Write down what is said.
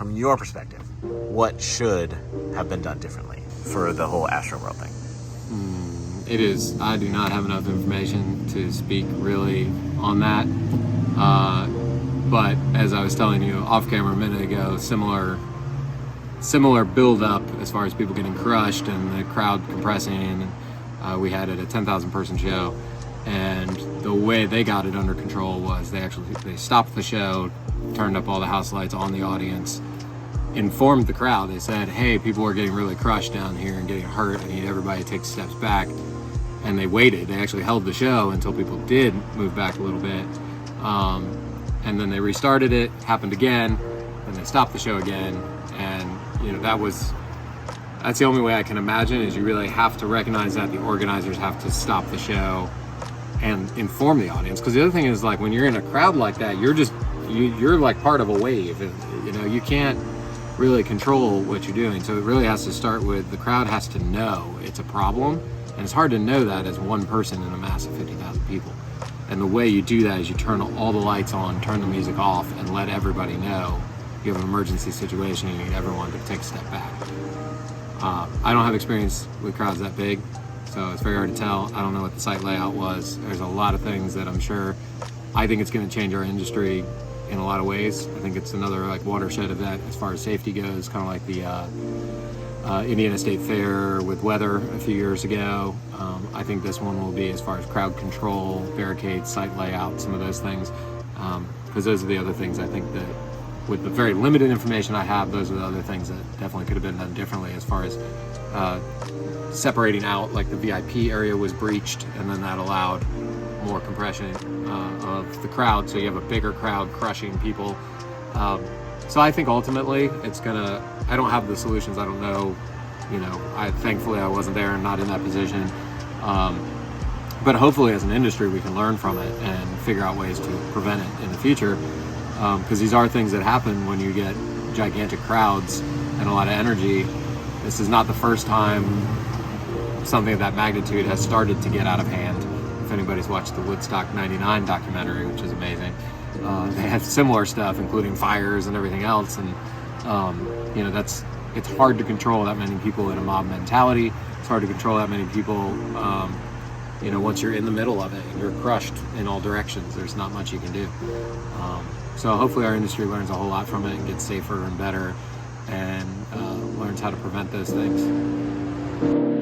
from your perspective, what should have been done differently for the whole ASTROWORLD thing? I do not have enough information to speak really on that. But as I was telling you off camera a minute ago, similar build up as far as people getting crushed and the crowd compressing. We had it a 10,000 person show, and the way they got it under control was they stopped the show, turned up all the house lights on the audience, informed the crowd. They said, hey, people are getting really crushed down here and getting hurt. I need everybody to take steps back. And they waited. They actually held the show until people did move back a little bit. And then they restarted it, happened again, and they stopped the show again. And that's the only way I can imagine, is you really have to recognize that the organizers have to stop the show and inform the audience. Because the other thing is, like, when you're in a crowd like that, you're like part of a wave. You can't really control what you're doing. So it really has to start with the crowd has to know it's a problem. And it's hard to know that as one person in a mass of 50,000 people. And the way you do that is you turn all the lights on, turn the music off, and let everybody know you have an emergency situation and you need everyone to take a step back. I don't have experience with crowds that big, so it's very hard to tell. I don't know what the site layout was. There's a lot of things that I think it's going to change our industry in a lot of ways. I think it's another watershed event as far as safety goes, kind of like the Indiana State Fair with weather a few years ago. I think this one will be, as far as crowd control, barricades, site layout, some of those things, because those are the other things I think that, with the very limited information I have, those are the other things that definitely could have been done differently, as far as separating out, like the VIP area was breached, and then that allowed more compression of the crowd, so you have a bigger crowd crushing people. So I think ultimately I don't have the solutions. I don't know, thankfully I wasn't there and not in that position. But hopefully as an industry we can learn from it and figure out ways to prevent it in the future. Because these are things that happen when you get gigantic crowds and a lot of energy. This is not the first time something of that magnitude has started to get out of hand. If anybody's watched the Woodstock 99 documentary, which is amazing, they had similar stuff, including fires and everything else. And it's hard to control that many people in a mob mentality. It's hard to control that many people, once you're in the middle of it and you're crushed in all directions. There's not much you can do. So hopefully our industry learns a whole lot from it and gets safer and better, and learns how to prevent those things.